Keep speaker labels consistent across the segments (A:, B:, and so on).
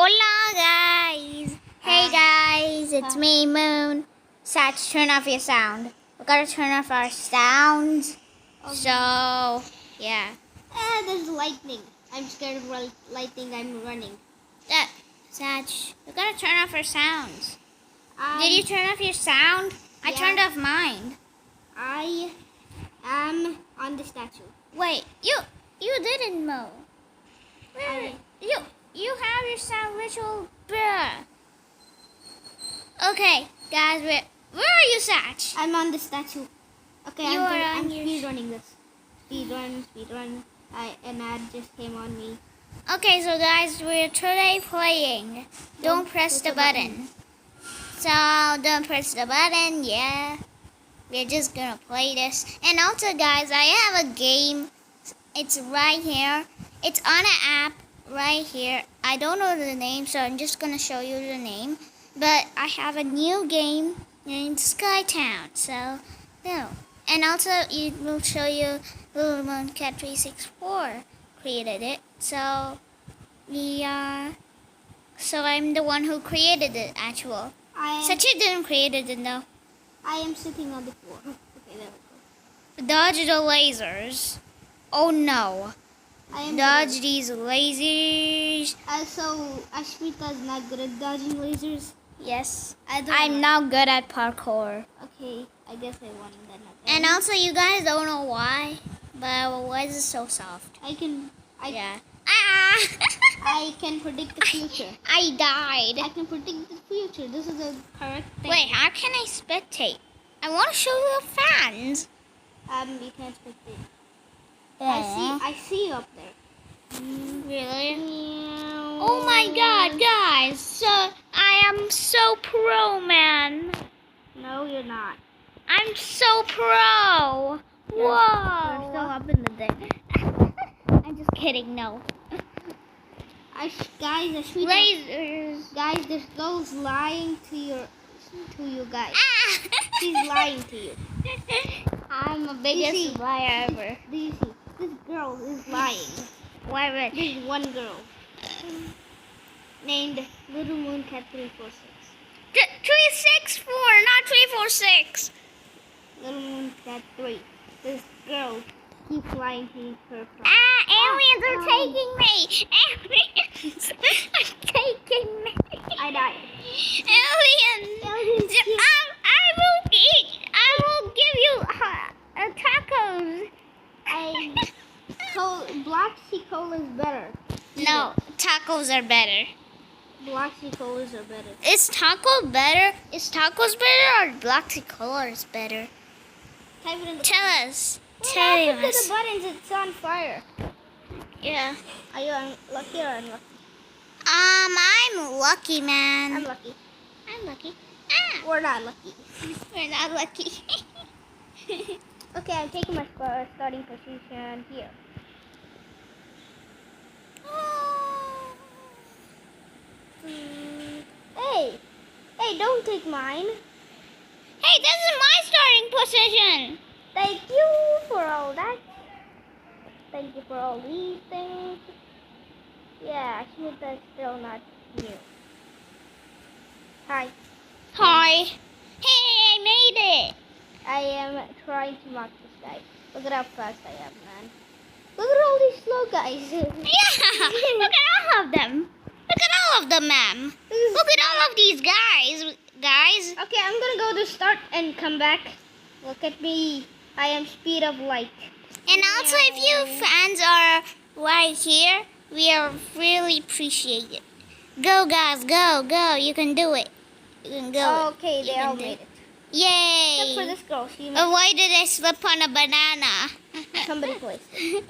A: Hola guys! Hey guys, it's me, Moon. Sach, turn off your sound. We gotta turn off our sounds.
B: Okay.
A: So, yeah.
B: There's lightning. I'm scared of lightning. I'm running.
A: Sach, we gotta turn off our sounds. Did you
B: Um,
A: turn off your sound? I
B: yeah.
A: turned off mine.
B: I am on the statue.
A: Wait, you didn't mow. You have your sound ritual, bruh. Okay, guys, where are you, Sach?
B: I'm on the statue. Okay,
A: You are on
B: I'm
A: your-
B: speed running this. Speed run. An ad just came on me.
A: Okay, so guys, we're today playing. Don't press the button. So don't press the button, yeah. We're just gonna play this. And also guys, I have a game. It's right here. It's on an app right here. I don't know the name, so I'm just gonna show you the name. But I have a new game named Skytown. So no. And also it will show you Little Moon Cat 364 created it. So so I'm the one who created it actual. Sachi didn't create it though.
B: I am sitting on the floor. Okay, there we go.
A: Dodge the lasers. Oh no.
B: I am
A: Dodge these lasers.
B: So Ashmita is not good at dodging lasers.
A: Yes.
B: I'm
A: I'm not good at parkour.
B: Okay, I guess I won that.
A: And also you guys don't know why. But why is it so soft?
B: Yeah.
A: Ah!
B: I can predict the future.
A: I died.
B: I can predict the future. This is a correct thing.
A: Wait, how can I spectate? I want to show the fans.
B: You can't spectate. I see you up there.
A: Really? Oh my god, guys. So I am so pro, man.
B: No, you're not.
A: I'm so pro.
B: You're
A: Whoa.
B: still up in the day.
A: I'm just kidding, no.
B: Ashmita,
A: Lasers.
B: guys, this girl's lying to you guys.
A: Ah!
B: She's lying to you.
A: I'm the
B: You
A: biggest
B: see?
A: liar ever.
B: Do you see? This girl is lying.
A: Why would?
B: There's one girl named Little Moon Cat 346.
A: 364, not 346.
B: Little Moon Cat 3. This girl keeps lying to her.
A: Aliens are taking me. Aliens are taking me.
B: I died.
A: Aliens. I will give you tacos.
B: Black sea cola is better.
A: No, tacos are better.
B: Black sea colas are better.
A: Is tacos better? Is tacos better or black sea cola is better?
B: Type it in the
A: Tell us.
B: Tell
A: Tell
B: the
A: us.
B: buttons. It's on fire.
A: Yeah.
B: Are you lucky or unlucky?
A: I'm lucky, man.
B: I'm lucky.
A: I'm lucky. Ah,
B: We're not lucky.
A: we're not lucky.
B: Okay, I'm taking my starting position here. Hey, don't take mine.
A: Hey, this is my starting position.
B: Thank you for all that. Thank you for all these things. Yeah, Ashmita is still not new. Hi,
A: Hi. Hey, I made it.
B: I am trying to mark this guy. Look at how fast I am, man. Look at all these slow guys.
A: Yeah. Look at all of them. Look at all of them, ma'am. Look at all of these guys. Guys.
B: Okay, I'm gonna go to start and come back. Look at me. I am speed of light.
A: And also, if you fans are right here, we are really appreciate it. Go, guys. Go, go. You can do it. You can go.
B: Okay,
A: You
B: they
A: can
B: all
A: do
B: made it.
A: Yay.
B: Except for this girl. She
A: Why did I slip on a banana?
B: somebody placed it.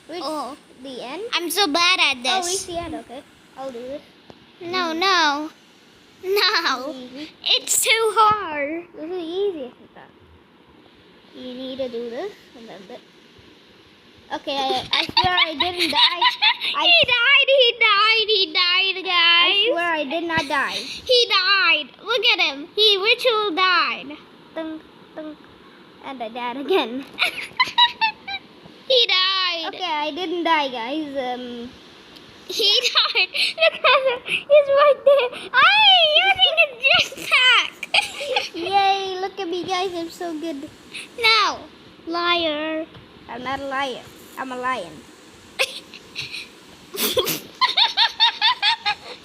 B: Reach
A: Oh,
B: the end.
A: I'm so bad at
B: Oh, reach
A: this.
B: the end. Okay, I'll do this.
A: No, no. No.
B: Easy.
A: It's too hard.
B: This is easy. Ashmita. You need to do this and then this. Okay, I swear I didn't die.
A: He died, guys.
B: I swear I did not die.
A: He died. Look at him. He ritual died.
B: Dunk, dunk. And I died again.
A: He died.
B: Okay, I didn't die, guys.
A: He died. No, Look at him. He's right there. I'm using a jetpack.
B: Yay, look at me, guys. I'm so good.
A: No. Liar.
B: I'm not a liar. I'm a lion.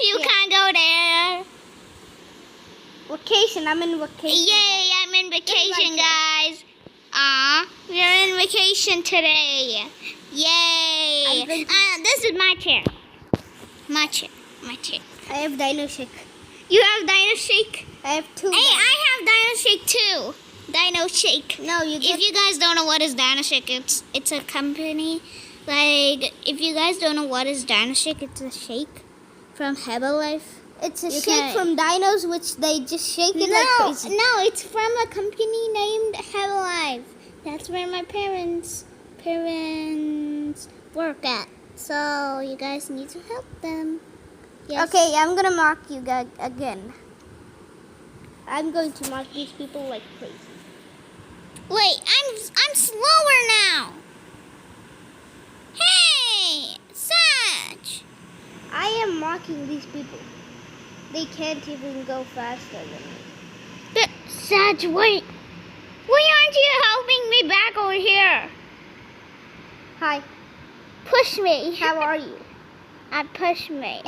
A: You can't go there.
B: Vacation. I'm in vacation.
A: Yay, I'm in vacation, guys. We're in vacation today. Yay. This is my chair. My chair. My chair.
B: I have Dino Shake.
A: You have Dino Shake?
B: I have two.
A: Hey, I have Dino Shake too. Dino Shake.
B: No, you get...
A: If you guys don't know what is Dino Shake, it's a company. Like, if you guys don't know what is Dino Shake, it's a shake from Herbalife.
B: It's a shake from dinos, which they just shake it like crazy.
A: No, it's from a company named Herbalife. That's where my parents work at. So you guys need to help them. Yes.
B: Okay, I'm gonna mark you guys again. I'm going to mark these people like crazy.
A: Wait, I'm slower now. Hey, Sach.
B: I am marking these people. They can't even go faster than me.
A: Sach, wait. Why aren't you helping me back over here?
B: Hi.
A: Push me.
B: How are you?
A: Push me.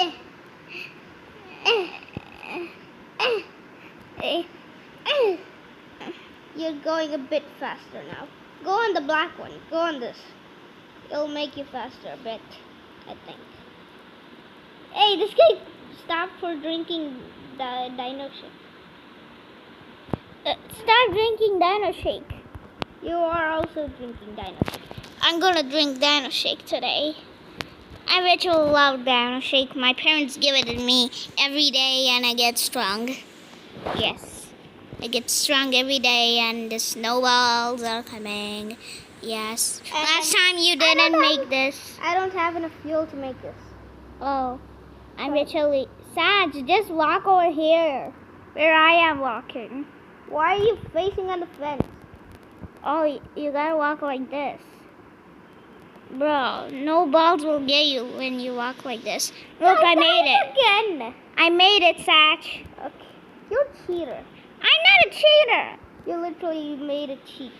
B: You're going a bit faster now. Go on the black one. Go on this. It'll make you faster a bit, I think. Hey, this guy stopped for drinking the Dino Shake.
A: Stop drinking Dino Shake.
B: You are also drinking Dino Shake.
A: I'm gonna drink Dino Shake today. I bet you'll love Dino Shake. My parents give it to me every day and I get strong. Yes. I get strong every day and the snowballs are coming. Yes. Last time you didn't make this.
B: I don't have enough fuel to make this.
A: Oh. I'm literally... Saj, just walk over here. Where I am walking.
B: Why are you facing on the fence?
A: Oh, you gotta walk like this. Bro, no balls will get you when you walk like this. Look, I made it.
B: Again.
A: I made it, Sach.
B: Okay. You're a cheater.
A: I'm not a cheater.
B: You literally made a cheat.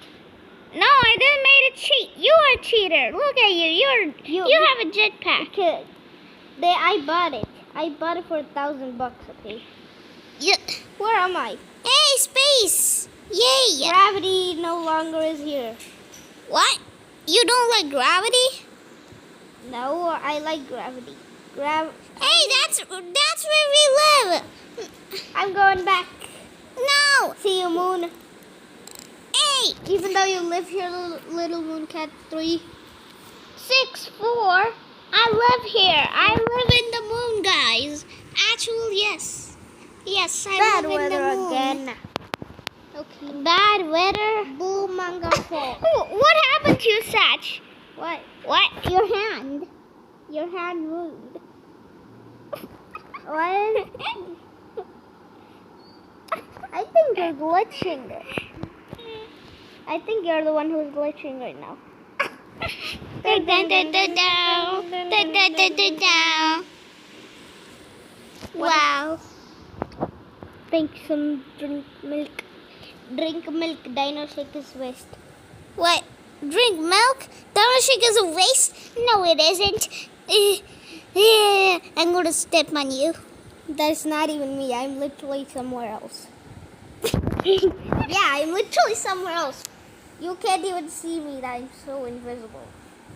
A: No, I didn't make a cheat. You are a cheater. Look at you. You have a jetpack.
B: Okay. I bought it. I bought it for $1,000, okay?
A: Yeah.
B: Where am I?
A: Hey, space. Yay.
B: Gravity no longer is here.
A: What? You don't like gravity?
B: No, I like gravity.
A: Hey, that's where we live.
B: I'm going back.
A: No.
B: See you, Moon.
A: Hey.
B: Even though you live here, little Moon Cat 364.
A: I live here. I live in the moon, guys. Actually, yes. Yes, I
B: Bad
A: live in the
B: weather
A: moon.
B: again. Okay.
A: Bad weather.
B: Boom, manga fall.
A: What happened to you, Sach?
B: What?
A: What?
B: Your hand. Your hand moved. What? I think you're glitching. I think you're the one who's glitching right now.
A: Wow.
B: Think some drink milk. Drink milk. Dino Shake is waste.
A: What? Drink milk? Dino Shake is a waste? No, it isn't. I'm going to step on you.
B: That's not even me. I'm literally somewhere else. Yeah, I'm literally somewhere else. You can't even see me. I'm so invisible.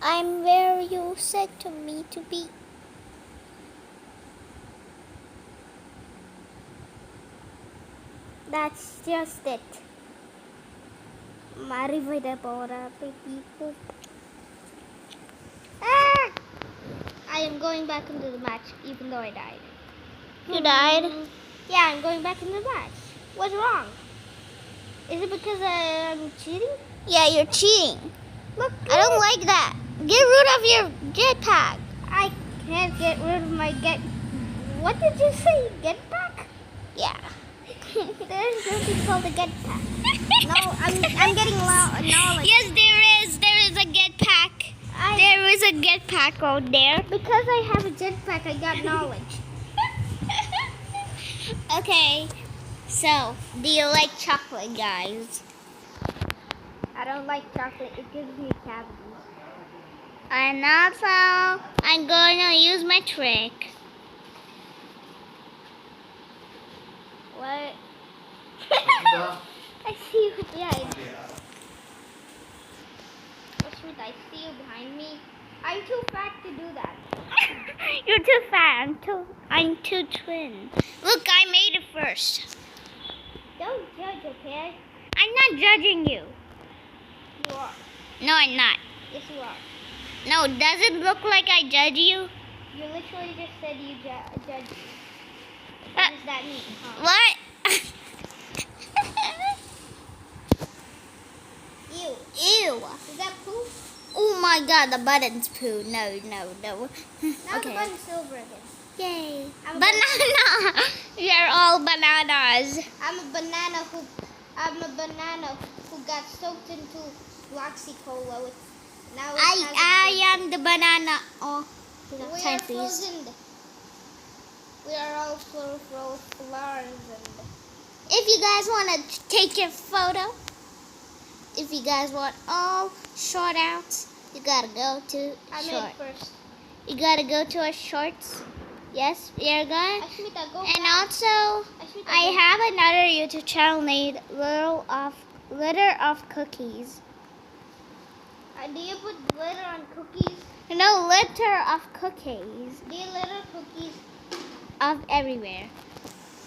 A: I'm where you said to me to be.
B: That's just it. People. Ah! I am going back into the match, even though I died.
A: You died?
B: Yeah, I'm going back into the match. What's wrong? Is it because I'm cheating?
A: Yeah, you're cheating.
B: Look,
A: I don't like that. Get rid of your jetpack.
B: I can't get rid of my What did you say? Jetpack?
A: Yeah.
B: There's nothing called a jetpack. No, I'm getting loud. No,
A: Yes, there is. There is a jetpack. There is a jetpack out there.
B: Because I have a jetpack, I got knowledge.
A: Okay, so do you like chocolate, guys?
B: I don't like chocolate. It gives me cavities.
A: And also, I'm going to use my trick.
B: What? I see you behind. Oh shoot, I see you behind me. I'm too fat to do that.
A: You're too fat. I'm too thin. Look, I made it first.
B: Don't judge, okay?
A: I'm not judging you.
B: You are.
A: No, I'm not.
B: Yes, you are.
A: No, does it look like I judge you?
B: You literally just said you judge me. What does that mean? Huh?
A: What?
B: Ew.
A: Ew.
B: Is that poop?
A: Oh my god, the button's poo. No.
B: Now the
A: Okay.
B: button's silver again.
A: Yay.
B: I'm a
A: Banana. We are all bananas.
B: I'm a banana who got soaked into Roxy Cola with now it has
A: I am the banana. Oh,
B: we
A: time,
B: are
A: please.
B: frozen. We are all flowers and
A: If you guys want to take your photo, if you guys want all shout outs, you gotta go to
B: I made
A: short.
B: it first.
A: You gotta go to our shorts. Yes, we are going.
B: Ashmita, go
A: And
B: fast.
A: also,
B: Ashmita,
A: I
B: go.
A: have another YouTube channel named Litter of Cookies.
B: Do you put glitter on cookies?
A: No, litter of cookies
B: Do you litter cookies?
A: of everywhere.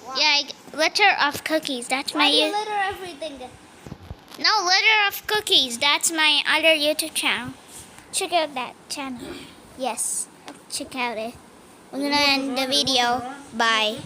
B: Wow.
A: Yeah, litter of cookies. That's
B: Why do you
A: my
B: litter everything?
A: no litter of cookies. That's my other YouTube channel. Check out that channel. Yes, check out it. We're gonna end the video. Bye.